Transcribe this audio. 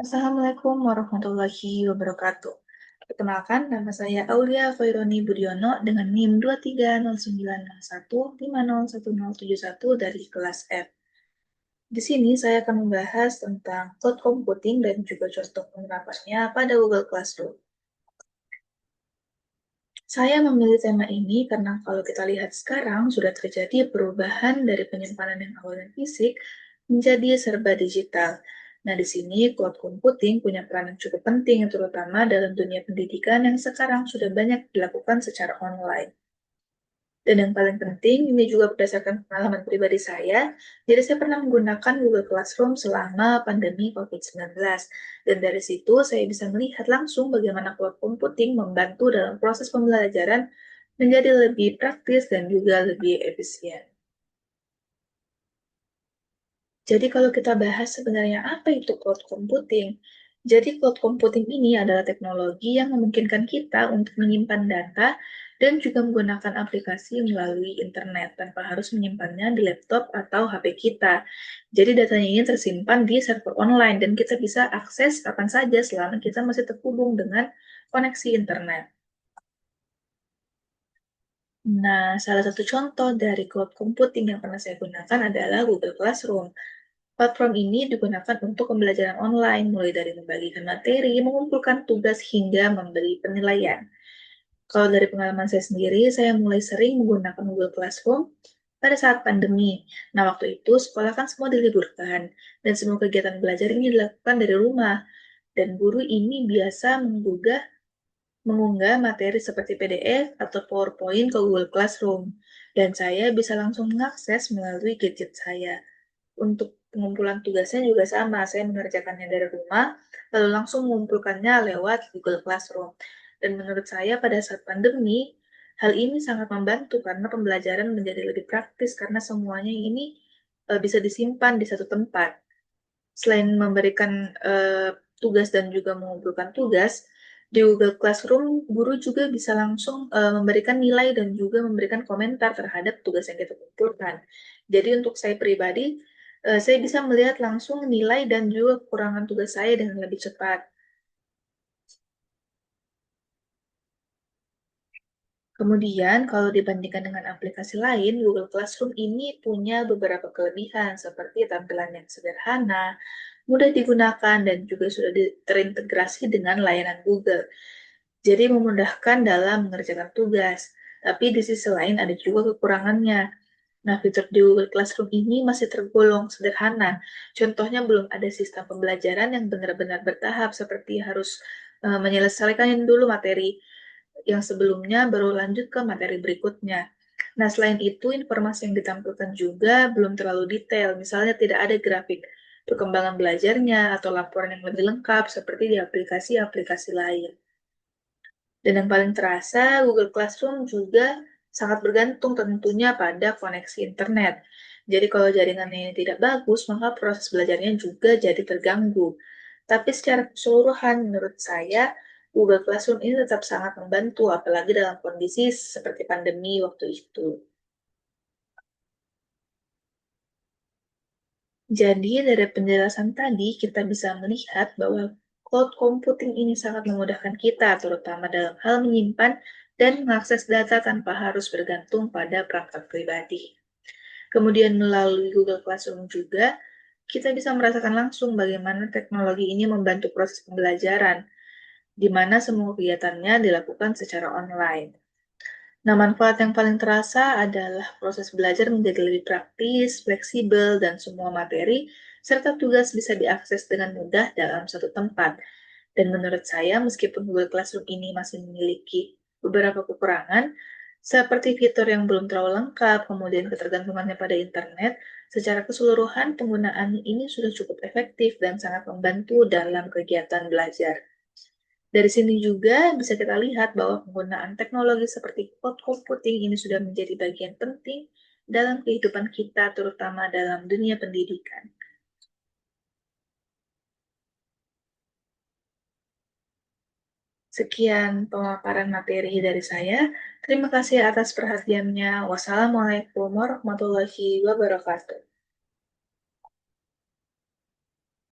Assalamualaikum warahmatullahi wabarakatuh. Perkenalkan, nama saya Aulia Khaironi Budiono dengan NIM 2309015011071 dari kelas F. Di sini saya akan membahas tentang cloud computing dan juga contoh penerapannya pada Google Classroom. Saya memilih tema ini karena kalau kita lihat sekarang sudah terjadi perubahan dari penyimpanan yang awalnya fisik menjadi serba digital. Nah, di sini cloud computing punya peran yang cukup penting, terutama dalam dunia pendidikan yang sekarang sudah banyak dilakukan secara online. Dan yang paling penting, ini juga berdasarkan pengalaman pribadi saya, jadi saya pernah menggunakan Google Classroom selama pandemi COVID-19. Dan dari situ saya bisa melihat langsung bagaimana cloud computing membantu dalam proses pembelajaran menjadi lebih praktis dan juga lebih efisien. Jadi kalau kita bahas sebenarnya apa itu cloud computing? Jadi cloud computing ini adalah teknologi yang memungkinkan kita untuk menyimpan data dan juga menggunakan aplikasi melalui internet tanpa harus menyimpannya di laptop atau HP kita. Jadi datanya ini tersimpan di server online dan kita bisa akses kapan saja selama kita masih terhubung dengan koneksi internet. Nah, salah satu contoh dari cloud computing yang pernah saya gunakan adalah Google Classroom. Platform ini digunakan untuk pembelajaran online, mulai dari membagikan materi, mengumpulkan tugas, hingga memberi penilaian. Kalau dari pengalaman saya sendiri, saya mulai sering menggunakan Google Classroom pada saat pandemi. Nah, waktu itu sekolah kan semua diliburkan, dan semua kegiatan belajar ini dilakukan dari rumah. Dan guru ini biasa mengunggah materi seperti PDF atau PowerPoint ke Google Classroom, dan saya bisa langsung mengakses melalui gadget saya. Untuk pengumpulan tugasnya juga sama, saya mengerjakannya dari rumah, lalu langsung mengumpulkannya lewat Google Classroom. Dan menurut saya pada saat pandemi, hal ini sangat membantu karena pembelajaran menjadi lebih praktis karena semuanya ini bisa disimpan di satu tempat. Selain memberikan tugas dan juga mengumpulkan tugas, di Google Classroom, guru juga bisa langsung memberikan nilai dan juga memberikan komentar terhadap tugas yang kita kumpulkan. Jadi untuk saya pribadi, saya bisa melihat langsung nilai dan juga kekurangan tugas saya dengan lebih cepat. Kemudian, kalau dibandingkan dengan aplikasi lain, Google Classroom ini punya beberapa kelebihan seperti tampilan yang sederhana, mudah digunakan, dan juga sudah terintegrasi dengan layanan Google. Jadi memudahkan dalam mengerjakan tugas. Tapi di sisi lain ada juga kekurangannya. Nah, fitur di Google Classroom ini masih tergolong sederhana. Contohnya belum ada sistem pembelajaran yang benar-benar bertahap seperti harus menyelesaikan dulu materi yang sebelumnya baru lanjut ke materi berikutnya. Nah, selain itu, informasi yang ditampilkan juga belum terlalu detail. Misalnya tidak ada grafik perkembangan belajarnya atau laporan yang lebih lengkap seperti di aplikasi-aplikasi lain. Dan yang paling terasa, Google Classroom juga sangat bergantung tentunya pada koneksi internet. Jadi kalau jaringannya ini tidak bagus, maka proses belajarnya juga jadi terganggu. Tapi secara keseluruhan, menurut saya, Google Classroom ini tetap sangat membantu, apalagi dalam kondisi seperti pandemi waktu itu. Jadi, dari penjelasan tadi, kita bisa melihat bahwa cloud computing ini sangat memudahkan kita, terutama dalam hal menyimpan dan mengakses data tanpa harus bergantung pada perangkat pribadi. Kemudian melalui Google Classroom juga, kita bisa merasakan langsung bagaimana teknologi ini membantu proses pembelajaran, di mana semua kegiatannya dilakukan secara online. Nah, manfaat yang paling terasa adalah proses belajar menjadi lebih praktis, fleksibel, dan semua materi serta tugas bisa diakses dengan mudah dalam satu tempat. Dan menurut saya, meskipun Google Classroom ini masih memiliki beberapa kekurangan, seperti fitur yang belum terlalu lengkap, kemudian ketergantungannya pada internet, secara keseluruhan penggunaan ini sudah cukup efektif dan sangat membantu dalam kegiatan belajar. Dari sini juga bisa kita lihat bahwa penggunaan teknologi seperti cloud computing ini sudah menjadi bagian penting dalam kehidupan kita, terutama dalam dunia pendidikan. Sekian pemaparan materi dari saya. Terima kasih atas perhatiannya. Wassalamualaikum warahmatullahi wabarakatuh.